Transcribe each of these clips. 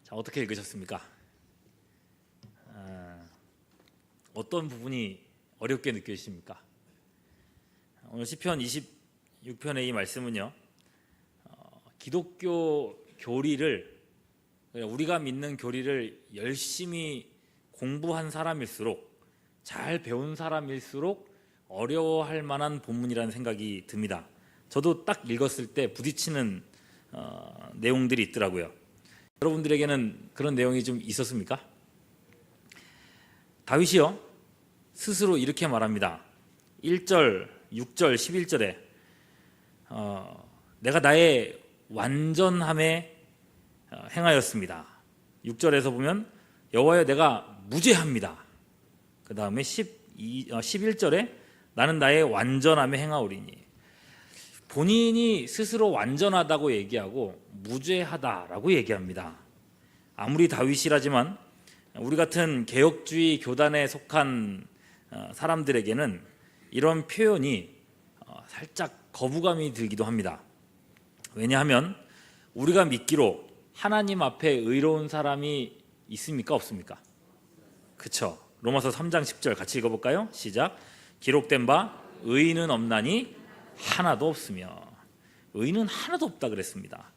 자, 어떻게 읽으셨습니까? 어떤 부분이 어렵게 느껴지십니까? 오늘 시편 26편의 이 말씀은요, 기독교 교리를, 우리가 믿는 교리를 열심히 공부한 사람일수록, 잘 배운 사람일수록 어려워할 만한 본문이라는 생각이 듭니다. 저도 딱 읽었을 때 부딪히는 내용들이 있더라고요. 여러분들에게는 그런 내용이 좀 있었습니까? 다윗이요, 스스로 이렇게 말합니다. 1절, 6절, 11절에 내가 나의 완전함에 행하였습니다. 6절에서 보면 여호와여 내가 무죄합니다. 그 다음에 11절에 나는 나의 완전함에 행하오리니, 본인이 스스로 완전하다고 얘기하고 무죄하다라고 얘기합니다. 아무리 다윗이라지만 우리 같은 개혁주의 교단에 속한 사람들에게는 이런 표현이 살짝 거부감이 들기도 합니다. 왜냐하면 우리가 믿기로 하나님 앞에 의로운 사람이 있습니까? 없습니까? 그쵸? 로마서 3장 10절 같이 읽어볼까요? 시작. 기록된 바 의인은 없나니 하나도 없으며, 의인은 하나도 없다 그랬습니다.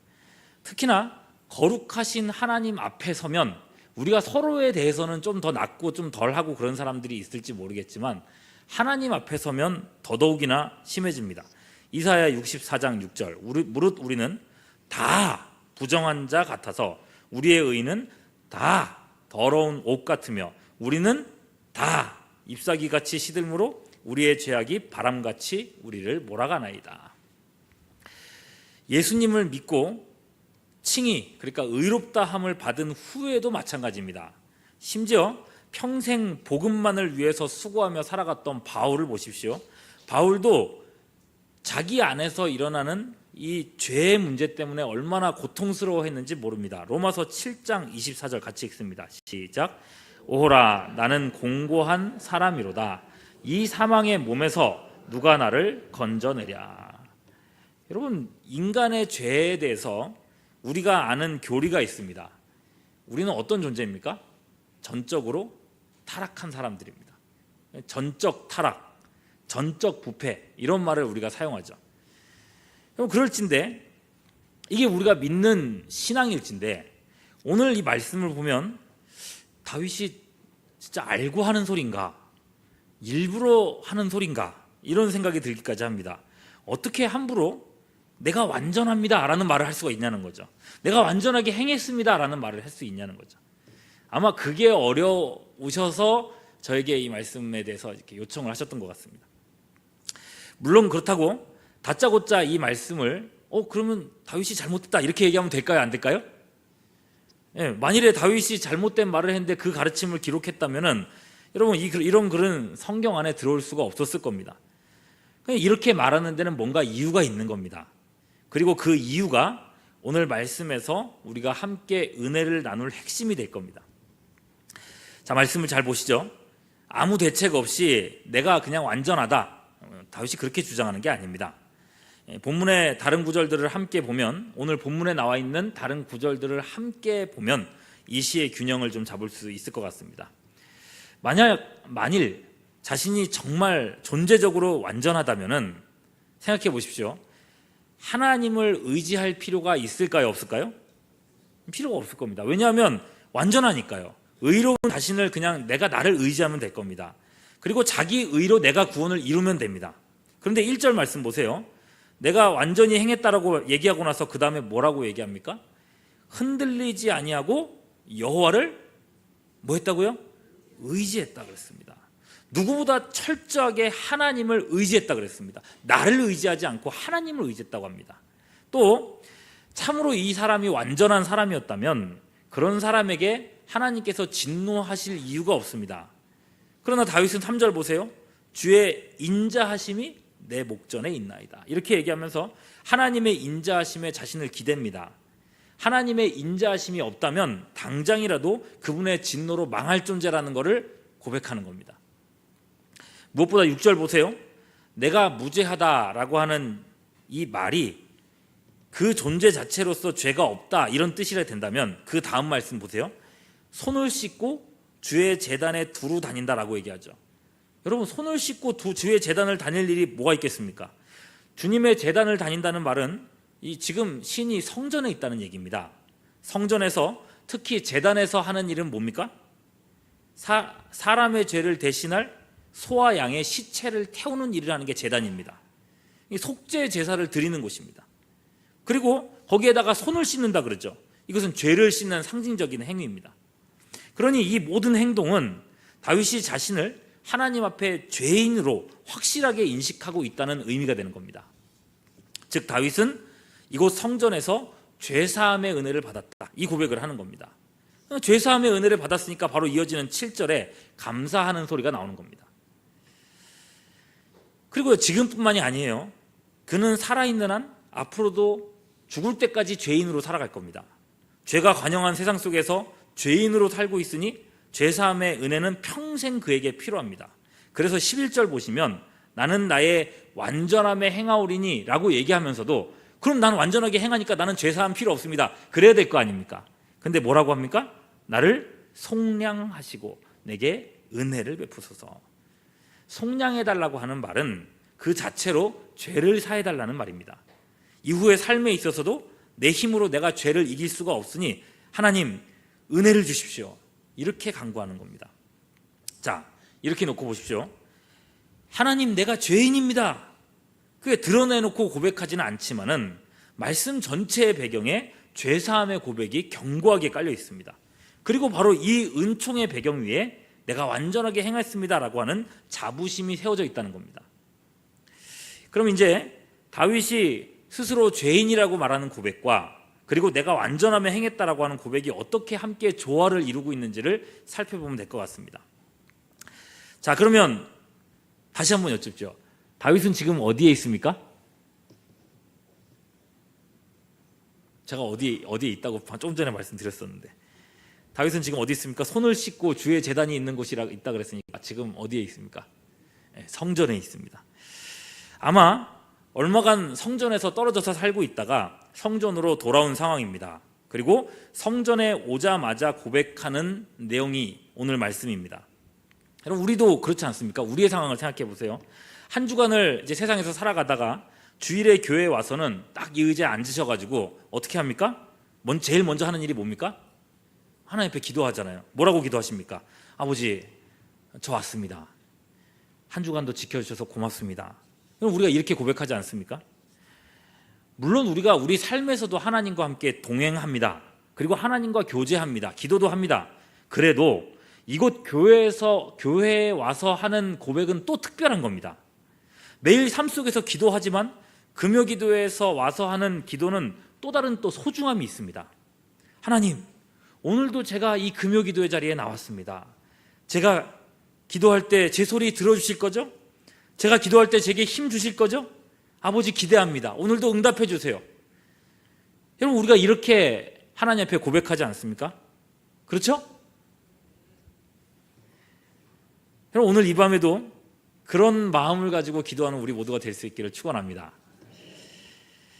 특히나 거룩하신 하나님 앞에 서면 우리가 서로에 대해서는 좀 더 낫고 좀 덜하고 그런 사람들이 있을지 모르겠지만 하나님 앞에 서면 더더욱이나 심해집니다. 이사야 64장 6절 무릇 우리는 다 부정한 자 같아서 우리의 의는 다 더러운 옷 같으며 우리는 다 잎사귀같이 시들므로 우리의 죄악이 바람같이 우리를 몰아가나이다. 예수님을 믿고 칭의, 그러니까 의롭다함을 받은 후에도 마찬가지입니다. 심지어 평생 복음만을 위해서 수고하며 살아갔던 바울을 보십시오. 바울도 자기 안에서 일어나는 이 죄의 문제 때문에 얼마나 고통스러워했는지 모릅니다. 로마서 7장 24절 같이 읽습니다. 시작. 오호라 나는 공고한 사람이로다. 이 사망의 몸에서 누가 나를 건져내랴. 여러분, 인간의 죄에 대해서 우리가 아는 교리가 있습니다. 우리는 어떤 존재입니까? 전적으로 타락한 사람들입니다. 전적 타락, 전적 부패, 이런 말을 우리가 사용하죠. 그럼 그럴진데 이게 우리가 믿는 신앙일진데, 오늘 이 말씀을 보면 다윗이 진짜 알고 하는 소린가, 일부러 하는 소린가, 이런 생각이 들기까지 합니다. 어떻게 함부로 내가 완전합니다 라는 말을 할 수가 있냐는 거죠. 내가 완전하게 행했습니다 라는 말을 할 수 있냐는 거죠. 아마 그게 어려우셔서 저에게 이 말씀에 대해서 이렇게 요청을 하셨던 것 같습니다. 물론 그렇다고 다짜고짜 이 말씀을 그러면 다윗이 잘못했다 이렇게 얘기하면 될까요? 안 될까요? 만일에 다윗이 잘못된 말을 했는데 그 가르침을 기록했다면은 여러분 이런 글은 성경 안에 들어올 수가 없었을 겁니다. 이렇게 말하는 데는 뭔가 이유가 있는 겁니다. 그리고 그 이유가 오늘 말씀에서 우리가 함께 은혜를 나눌 핵심이 될 겁니다. 자, 말씀을 잘 보시죠. 아무 대책 없이 내가 그냥 완전하다, 다윗이 그렇게 주장하는 게 아닙니다. 본문의 다른 구절들을 함께 보면, 오늘 본문에 나와 있는 다른 구절들을 함께 보면 이 시의 균형을 좀 잡을 수 있을 것 같습니다. 만일 자신이 정말 존재적으로 완전하다면은 생각해 보십시오. 하나님을 의지할 필요가 있을까요? 없을까요? 필요가 없을 겁니다. 왜냐하면 완전하니까요. 의로운 자신을 그냥 내가 나를 의지하면 될 겁니다. 그리고 자기 의로 내가 구원을 이루면 됩니다. 그런데 1절 말씀 보세요. 내가 완전히 행했다라고 얘기하고 나서 그 다음에 뭐라고 얘기합니까? 흔들리지 아니하고 여호와를 뭐 했다고요? 의지했다 그랬습니다. 누구보다 철저하게 하나님을 의지했다 그랬습니다. 나를 의지하지 않고 하나님을 의지했다고 합니다. 또 참으로 이 사람이 완전한 사람이었다면 그런 사람에게 하나님께서 진노하실 이유가 없습니다. 그러나 다윗은 3절 보세요. 주의 인자하심이 내 목전에 있나이다. 이렇게 얘기하면서 하나님의 인자하심에 자신을 기댑니다. 하나님의 인자하심이 없다면 당장이라도 그분의 진노로 망할 존재라는 것을 고백하는 겁니다. 무엇보다 6절 보세요. 내가 무죄하다라고 하는 이 말이 그 존재 자체로서 죄가 없다 이런 뜻이라 된다면 그 다음 말씀 보세요. 손을 씻고 주의 제단에 두루 다닌다라고 얘기하죠. 여러분, 손을 씻고 주의 제단을 다닐 일이 뭐가 있겠습니까? 주님의 제단을 다닌다는 말은 지금 신이 성전에 있다는 얘기입니다. 성전에서, 특히 제단에서 하는 일은 뭡니까? 사람의 죄를 대신할 소와 양의 시체를 태우는 일이라는 게 제단입니다. 속죄 제사를 드리는 곳입니다. 그리고 거기에다가 손을 씻는다 그러죠. 이것은 죄를 씻는 상징적인 행위입니다. 그러니 이 모든 행동은 다윗이 자신을 하나님 앞에 죄인으로 확실하게 인식하고 있다는 의미가 되는 겁니다. 즉 다윗은 이곳 성전에서 죄사함의 은혜를 받았다, 이 고백을 하는 겁니다. 죄사함의 은혜를 받았으니까 바로 이어지는 7절에 감사하는 소리가 나오는 겁니다. 그리고 지금뿐만이 아니에요. 그는 살아있는 한 앞으로도 죽을 때까지 죄인으로 살아갈 겁니다. 죄가 관영한 세상 속에서 죄인으로 살고 있으니 죄사함의 은혜는 평생 그에게 필요합니다. 그래서 11절 보시면 나는 나의 완전함에 행하오리니 라고 얘기하면서도 그럼 난 완전하게 행하니까 나는 죄사함 필요 없습니다, 그래야 될 거 아닙니까? 근데 뭐라고 합니까? 나를 속량하시고 내게 은혜를 베푸소서. 속량해달라고 하는 말은 그 자체로 죄를 사해달라는 말입니다. 이후의 삶에 있어서도 내 힘으로 내가 죄를 이길 수가 없으니 하나님 은혜를 주십시오, 이렇게 간구하는 겁니다. 자, 이렇게 놓고 보십시오. 하나님 내가 죄인입니다, 그게 드러내놓고 고백하지는 않지만은 말씀 전체의 배경에 죄사함의 고백이 견고하게 깔려 있습니다. 그리고 바로 이 은총의 배경 위에 내가 완전하게 행했습니다라고 하는 자부심이 세워져 있다는 겁니다. 그럼 이제 다윗이 스스로 죄인이라고 말하는 고백과 그리고 내가 완전함에 행했다라고 하는 고백이 어떻게 함께 조화를 이루고 있는지를 살펴보면 될 것 같습니다. 자, 그러면 다시 한번 여쭙죠. 다윗은 지금 어디에 있습니까? 제가 어디에 있다고 좀 전에 말씀드렸었는데, 다윗은 지금 어디 있습니까? 손을 씻고 주의 제단이 있는 곳이라 있다 그랬으니까 지금 어디에 있습니까? 성전에 있습니다. 아마 얼마간 성전에서 떨어져서 살고 있다가 성전으로 돌아온 상황입니다. 그리고 성전에 오자마자 고백하는 내용이 오늘 말씀입니다. 여러분, 우리도 그렇지 않습니까? 우리의 상황을 생각해 보세요. 한 주간을 이제 세상에서 살아가다가 주일에 교회에 와서는 딱 이 의자에 앉으셔가지고 어떻게 합니까? 제일 먼저 하는 일이 뭡니까? 하나님 앞에 기도하잖아요. 뭐라고 기도하십니까? 아버지, 저 왔습니다. 한 주간도 지켜주셔서 고맙습니다. 그럼 우리가 이렇게 고백하지 않습니까? 물론 우리가 우리 삶에서도 하나님과 함께 동행합니다. 그리고 하나님과 교제합니다. 기도도 합니다. 그래도 이곳 교회에 와서 하는 고백은 또 특별한 겁니다. 매일 삶 속에서 기도하지만 금요 기도에서 와서 하는 기도는 또 다른 소중함이 있습니다. 하나님, 오늘도 제가 이 금요 기도의 자리에 나왔습니다. 제가 기도할 때 제 소리 들어주실 거죠? 제가 기도할 때 제게 힘 주실 거죠? 아버지 기대합니다. 오늘도 응답해 주세요. 여러분, 우리가 이렇게 하나님 앞에 고백하지 않습니까? 그렇죠? 여러분, 오늘 이 밤에도 그런 마음을 가지고 기도하는 우리 모두가 될 수 있기를 축원합니다.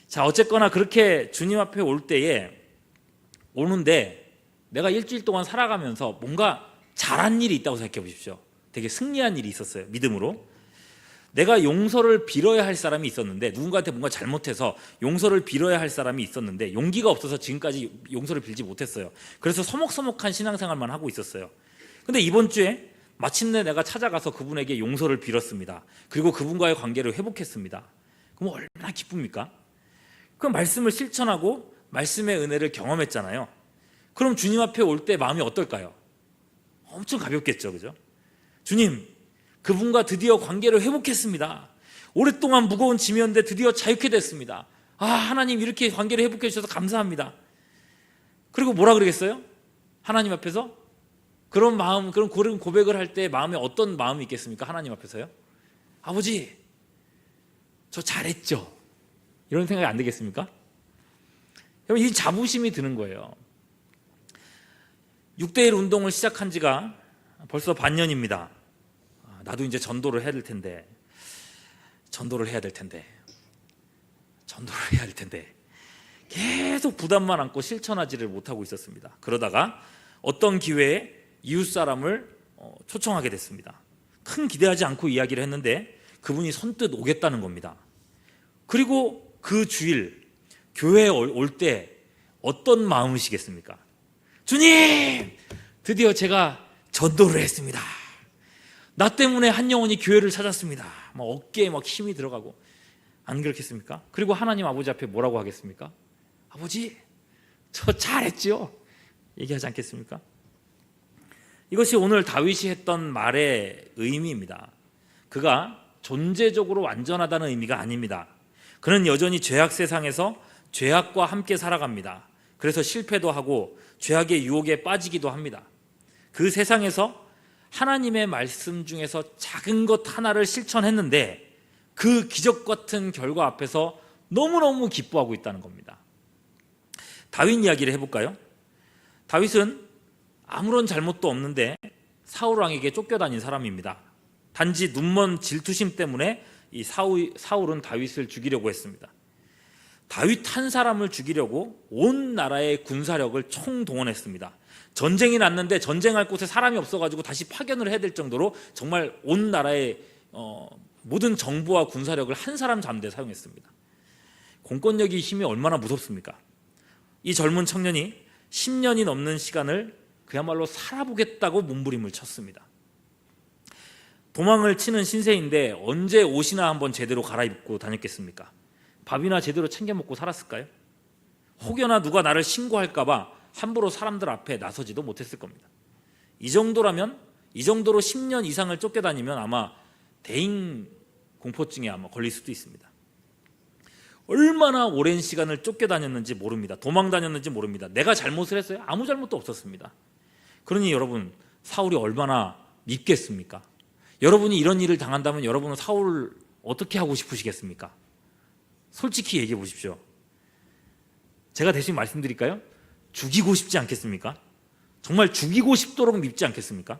자, 어쨌거나 그렇게 주님 앞에 오는데 내가 일주일 동안 살아가면서 뭔가 잘한 일이 있다고 생각해 보십시오. 되게 승리한 일이 있었어요. 믿음으로. 내가 용서를 빌어야 할 사람이 있었는데, 누군가한테 뭔가 잘못해서 용서를 빌어야 할 사람이 있었는데 용기가 없어서 지금까지 용서를 빌지 못했어요. 그래서 서먹서먹한 신앙생활만 하고 있었어요. 근데 이번 주에 마침내 내가 찾아가서 그분에게 용서를 빌었습니다. 그리고 그분과의 관계를 회복했습니다. 그럼 얼마나 기쁩니까? 그 말씀을 실천하고 말씀의 은혜를 경험했잖아요. 그럼 주님 앞에 올 때 마음이 어떨까요? 엄청 가볍겠죠, 그죠? 주님, 그분과 드디어 관계를 회복했습니다. 오랫동안 무거운 짐이었는데 드디어 자유케 됐습니다. 하나님, 이렇게 관계를 회복해 주셔서 감사합니다. 그리고 뭐라 그러겠어요? 하나님 앞에서? 그런 고백을 할 때 마음에 어떤 마음이 있겠습니까? 하나님 앞에서요? 아버지, 저 잘했죠? 이런 생각이 안 들겠습니까? 여러분, 이 자부심이 드는 거예요. 6대1 운동을 시작한 지가 벌써 반년입니다. 나도 이제 전도를 해야 될 텐데 계속 부담만 안고 실천하지를 못하고 있었습니다. 그러다가 어떤 기회에 이웃 사람을 초청하게 됐습니다. 큰 기대하지 않고 이야기를 했는데 그분이 선뜻 오겠다는 겁니다. 그리고 그 주일 교회에 올 때 어떤 마음이시겠습니까? 주님! 드디어 제가 전도를 했습니다. 나 때문에 한 영혼이 교회를 찾았습니다. 막 어깨에 막 힘이 들어가고, 안 그렇겠습니까? 그리고 하나님 아버지 앞에 뭐라고 하겠습니까? 아버지, 저 잘했지요? 얘기하지 않겠습니까? 이것이 오늘 다윗이 했던 말의 의미입니다. 그가 존재적으로 완전하다는 의미가 아닙니다. 그는 여전히 죄악 세상에서 죄악과 함께 살아갑니다. 그래서 실패도 하고 죄악의 유혹에 빠지기도 합니다. 그 세상에서 하나님의 말씀 중에서 작은 것 하나를 실천했는데 그 기적 같은 결과 앞에서 너무너무 기뻐하고 있다는 겁니다. 다윗 이야기를 해볼까요? 다윗은 아무런 잘못도 없는데 사울 왕에게 쫓겨다닌 사람입니다. 단지 눈먼 질투심 때문에 이 사울은 다윗을 죽이려고 했습니다. 다윗 한 사람을 죽이려고 온 나라의 군사력을 총동원했습니다. 전쟁이 났는데 전쟁할 곳에 사람이 없어가지고 다시 파견을 해야 될 정도로 정말 온 나라의 모든 정부와 군사력을 한 사람 잡는 데 사용했습니다. 공권력의 힘이 얼마나 무섭습니까? 이 젊은 청년이 10년이 넘는 시간을 그야말로 살아보겠다고 몸부림을 쳤습니다. 도망을 치는 신세인데 언제 옷이나 한번 제대로 갈아입고 다녔겠습니까? 밥이나 제대로 챙겨 먹고 살았을까요? 혹여나 누가 나를 신고할까 봐 함부로 사람들 앞에 나서지도 못했을 겁니다. 이 정도라면, 이 정도로 10년 이상을 쫓겨다니면 아마 대인 공포증에 아마 걸릴 수도 있습니다. 얼마나 오랜 시간을 쫓겨다녔는지 모릅니다. 도망 다녔는지 모릅니다. 내가 잘못을 했어요? 아무 잘못도 없었습니다. 그러니 여러분, 사울이 얼마나 밉겠습니까? 여러분이 이런 일을 당한다면 여러분은 사울을 어떻게 하고 싶으시겠습니까? 솔직히 얘기해 보십시오. 제가 대신 말씀드릴까요? 죽이고 싶지 않겠습니까? 정말 죽이고 싶도록 밉지 않겠습니까?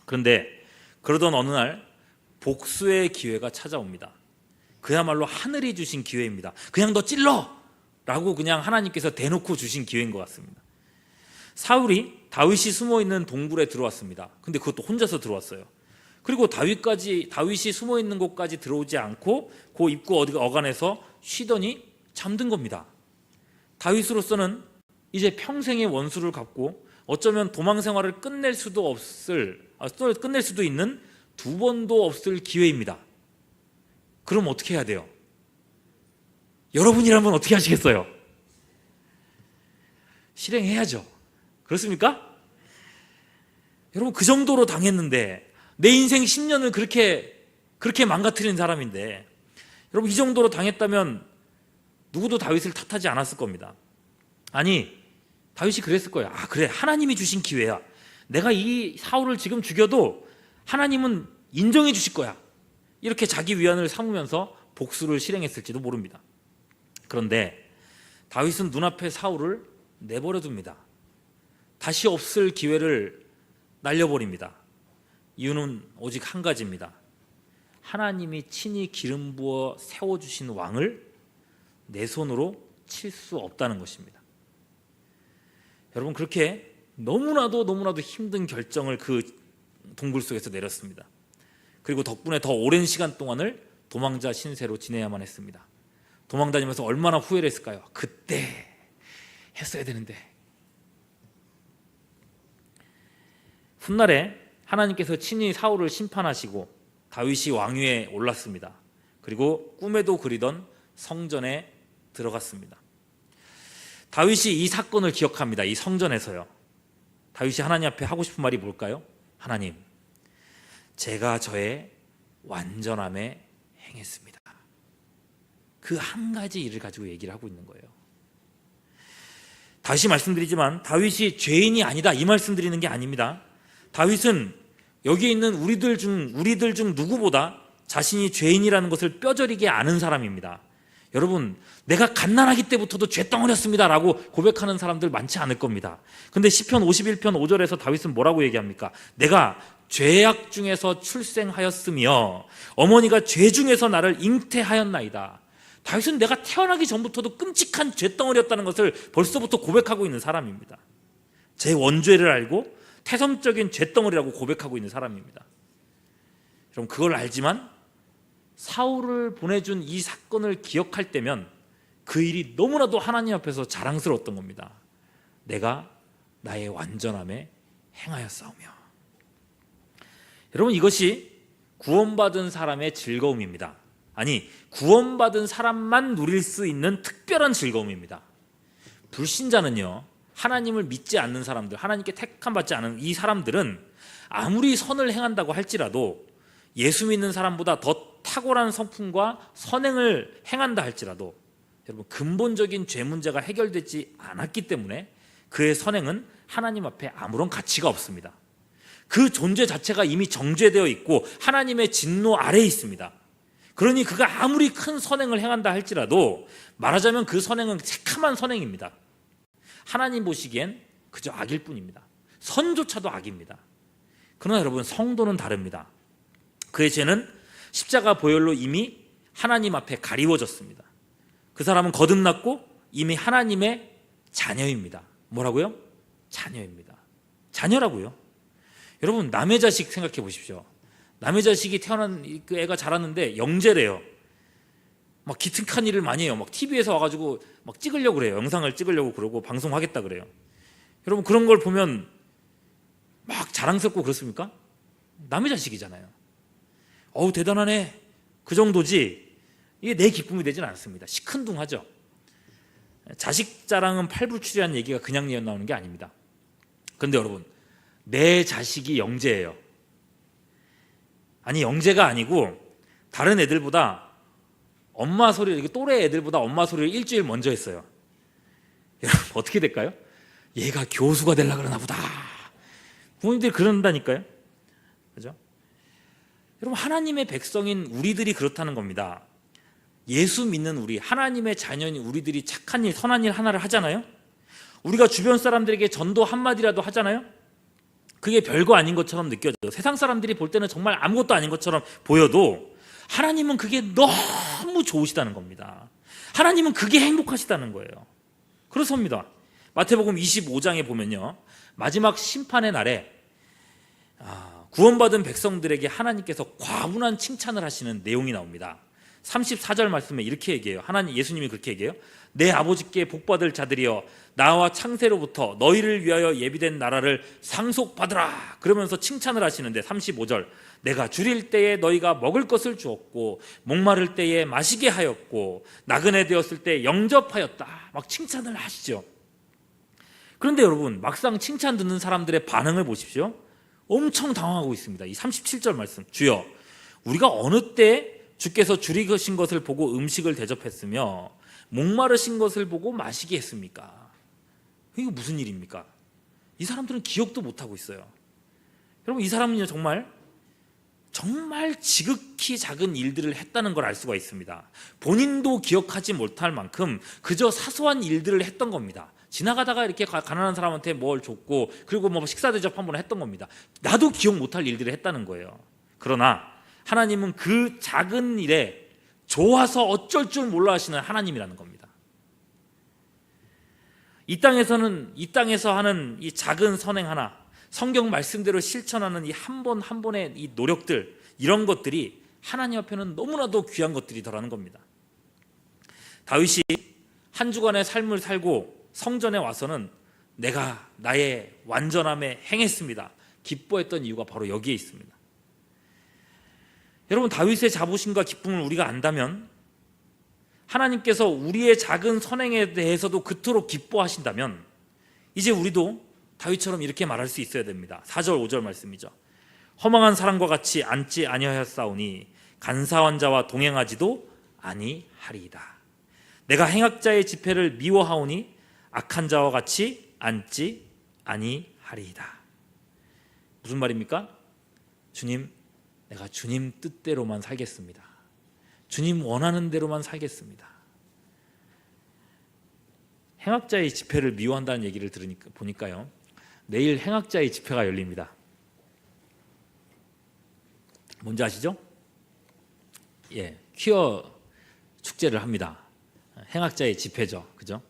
그런데 그러던 어느 날 복수의 기회가 찾아옵니다. 그야말로 하늘이 주신 기회입니다. 그냥 너 찔러! 라고 그냥 하나님께서 대놓고 주신 기회인 것 같습니다. 사울이 다윗이 숨어있는 동굴에 들어왔습니다. 근데 그것도 혼자서 들어왔어요. 그리고 다윗이 숨어있는 곳까지 들어오지 않고 그 입구 어간에서 쉬더니 잠든 겁니다. 다윗으로서는 이제 평생의 원수를 갚고 어쩌면 도망 생활을 끝낼 수도 있는 두 번도 없을 기회입니다. 그럼 어떻게 해야 돼요? 여러분이라면 어떻게 하시겠어요? 실행해야죠. 그렇습니까? 여러분, 그 정도로 당했는데, 내 인생 10년을 그렇게 망가뜨린 사람인데, 여러분, 이 정도로 당했다면 누구도 다윗을 탓하지 않았을 겁니다. 아니, 다윗이 그랬을 거예요. 아, 그래, 하나님이 주신 기회야. 내가 이 사울을 지금 죽여도 하나님은 인정해 주실 거야. 이렇게 자기 위안을 삼으면서 복수를 실행했을지도 모릅니다. 그런데 다윗은 눈앞에 사울을 내버려 둡니다. 다시 없을 기회를 날려버립니다. 이유는 오직 한 가지입니다. 하나님이 친히 기름 부어 세워주신 왕을 내 손으로 칠 수 없다는 것입니다. 여러분, 그렇게 너무나도 힘든 결정을 그 동굴 속에서 내렸습니다. 그리고 덕분에 더 오랜 시간 동안을 도망자 신세로 지내야만 했습니다. 도망다니면서 얼마나 후회를 했을까요? 그때 했어야 되는데. 훗날에 하나님께서 친히 사울을 심판하시고 다윗이 왕위에 올랐습니다. 그리고 꿈에도 그리던 성전에 들어갔습니다. 다윗이 이 사건을 기억합니다. 이 성전에서요. 다윗이 하나님 앞에 하고 싶은 말이 뭘까요? 하나님, 제가 저의 완전함에 행했습니다. 그 한 가지 일을 가지고 얘기를 하고 있는 거예요. 다시 말씀드리지만 다윗이 죄인이 아니다, 이 말씀드리는 게 아닙니다. 다윗은 여기에 있는 우리들 중 누구보다 자신이 죄인이라는 것을 뼈저리게 아는 사람입니다. 여러분, 내가 갓난아기 때부터도 죄덩어리였습니다 라고 고백하는 사람들 많지 않을 겁니다. 근데 시편 51편 5절에서 다윗은 뭐라고 얘기합니까? 내가 죄악 중에서 출생하였으며 어머니가 죄 중에서 나를 잉태하였나이다. 다윗은 내가 태어나기 전부터도 끔찍한 죄덩어리였다는 것을 벌써부터 고백하고 있는 사람입니다. 제 원죄를 알고 태섬적인 죄덩어리라고 고백하고 있는 사람입니다. 여러분, 그걸 알지만 사울을 보내준 이 사건을 기억할 때면 그 일이 너무나도 하나님 앞에서 자랑스러웠던 겁니다. 내가 나의 완전함에 행하였사오며. 여러분, 이것이 구원받은 사람의 즐거움입니다. 아니, 구원받은 사람만 누릴 수 있는 특별한 즐거움입니다. 불신자는요, 하나님을 믿지 않는 사람들, 하나님께 택함받지 않은 이 사람들은 아무리 선을 행한다고 할지라도, 예수 믿는 사람보다 더 탁월한 성품과 선행을 행한다 할지라도 여러분, 근본적인 죄 문제가 해결되지 않았기 때문에 그의 선행은 하나님 앞에 아무런 가치가 없습니다. 그 존재 자체가 이미 정죄되어 있고 하나님의 진노 아래에 있습니다. 그러니 그가 아무리 큰 선행을 행한다 할지라도 말하자면 그 선행은 새카만 선행입니다. 하나님 보시기엔 그저 악일 뿐입니다. 선조차도 악입니다. 그러나 여러분, 성도는 다릅니다. 그의 죄는 십자가 보혈로 이미 하나님 앞에 가리워졌습니다. 그 사람은 거듭났고 이미 하나님의 자녀입니다. 뭐라고요? 자녀입니다. 자녀라고요. 여러분, 남의 자식 생각해 보십시오. 남의 자식이 태어난 그 애가 자랐는데 영재래요. 막 기특한 일을 많이 해요. 막 TV에서 와가지고 막 찍으려고 그래요. 영상을 찍으려고 그러고 방송하겠다 그래요. 여러분, 그런 걸 보면 막 자랑스럽고 그렇습니까? 남의 자식이잖아요. 어우, 대단하네. 그 정도지 이게 내 기쁨이 되진 않습니다. 시큰둥하죠. 자식 자랑은 팔불출이라는 얘기가 그냥 나오는 게 아닙니다. 그런데 여러분, 내 자식이 영재예요. 아니, 영재가 아니고 다른 애들보다 엄마 소리를, 또래 애들보다 엄마 소리를 일주일 먼저 했어요. 여러분, 어떻게 될까요? 얘가 교수가 되려고 그러나 보다. 부모님들이 그런다니까요. 그죠? 여러분, 하나님의 백성인 우리들이 그렇다는 겁니다. 예수 믿는 우리, 하나님의 자녀인 우리들이 착한 일, 선한 일 하나를 하잖아요. 우리가 주변 사람들에게 전도 한마디라도 하잖아요. 그게 별거 아닌 것처럼 느껴져요. 세상 사람들이 볼 때는 정말 아무것도 아닌 것처럼 보여도 하나님은 그게 너무 좋으시다는 겁니다. 하나님은 그게 행복하시다는 거예요. 그렇습니다. 마태복음 25장에 보면요, 마지막 심판의 날에 구원받은 백성들에게 하나님께서 과분한 칭찬을 하시는 내용이 나옵니다. 34절 말씀에 이렇게 얘기해요. 예수님이 그렇게 얘기해요. 내 아버지께 복받을 자들이여, 나와 창세로부터 너희를 위하여 예비된 나라를 상속받으라. 그러면서 칭찬을 하시는데 35절, 내가 줄일 때에 너희가 먹을 것을 주었고 목마를 때에 마시게 하였고 나그네 되었을 때 영접하였다. 막 칭찬을 하시죠. 그런데 여러분, 막상 칭찬 듣는 사람들의 반응을 보십시오. 엄청 당황하고 있습니다. 이 37절 말씀, 주여, 우리가 어느 때 주께서 줄이신 것을 보고 음식을 대접했으며 목마르신 것을 보고 마시게 했습니까? 이게 무슨 일입니까? 이 사람들은 기억도 못하고 있어요. 여러분, 이 사람은요, 정말 지극히 작은 일들을 했다는 걸 알 수가 있습니다. 본인도 기억하지 못할 만큼 그저 사소한 일들을 했던 겁니다. 지나가다가 이렇게 가난한 사람한테 뭘 줬고, 그리고 뭐 식사 대접 한번 했던 겁니다. 나도 기억 못할 일들을 했다는 거예요. 그러나 하나님은 그 작은 일에 좋아서 어쩔 줄 몰라 하시는 하나님이라는 겁니다. 이 땅에서 하는 이 작은 선행 하나, 성경 말씀대로 실천하는 이 한 번 한 번의 이 노력들, 이런 것들이 하나님 앞에는 너무나도 귀한 것들이더라는 겁니다. 다윗이 한 주간의 삶을 살고 성전에 와서는 내가 나의 완전함에 행했습니다. 기뻐했던 이유가 바로 여기에 있습니다. 여러분, 다윗의 자부심과 기쁨을 우리가 안다면, 하나님께서 우리의 작은 선행에 대해서도 그토록 기뻐하신다면, 이제 우리도 다윗처럼 이렇게 말할 수 있어야 됩니다. 4절 5절 말씀이죠. 허망한 사람과 같이 앉지 아니하였사오니 간사한 자와 동행하지도 아니하리이다. 내가 행악자의 집회를 미워하오니 악한 자와 같이 앉지 아니하리이다. 무슨 말입니까? 주님, 내가 주님 뜻대로만 살겠습니다. 주님 원하는 대로만 살겠습니다. 행악자의 집회를 미워한다는 얘기를 보니까요, 내일 행악자의 집회가 열립니다. 뭔지 아시죠? 예, 퀴어 축제를 합니다. 행악자의 집회죠, 그죠?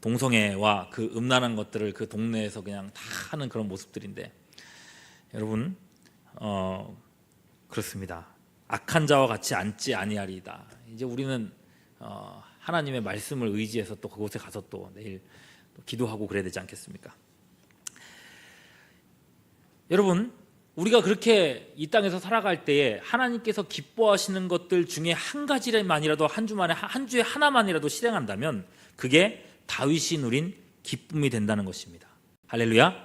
동성애와 그 음란한 것들을 그 동네에서 그냥 다 하는 그런 모습들인데, 여러분 그렇습니다. 악한 자와 같이 앉지 아니하리이다. 이제 우리는 하나님의 말씀을 의지해서 또 그곳에 가서 또 내일 또 기도하고 그래야 되지 않겠습니까? 여러분, 우리가 그렇게 이 땅에서 살아갈 때에 하나님께서 기뻐하시는 것들 중에 한 가지만이라도 한 주에 하나만이라도 실행한다면 그게 다윗이 누린 기쁨이 된다는 것입니다. 할렐루야.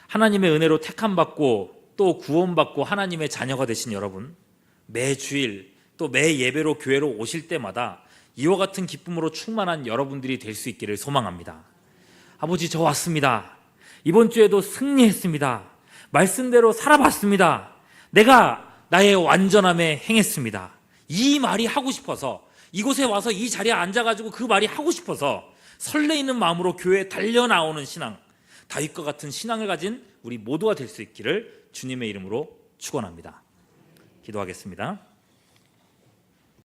하나님의 은혜로 택함받고 또 구원받고 하나님의 자녀가 되신 여러분, 매 주일 또 매 예배로 교회로 오실 때마다 이와 같은 기쁨으로 충만한 여러분들이 될 수 있기를 소망합니다. 아버지, 저 왔습니다. 이번 주에도 승리했습니다. 말씀대로 살아봤습니다. 내가 나의 완전함에 행했습니다. 이 말이 하고 싶어서, 이곳에 와서 이 자리에 앉아가지고 그 말이 하고 싶어서 설레이는 마음으로 교회에 달려나오는 신앙, 다윗과 같은 신앙을 가진 우리 모두가 될 수 있기를 주님의 이름으로 축원합니다. 기도하겠습니다.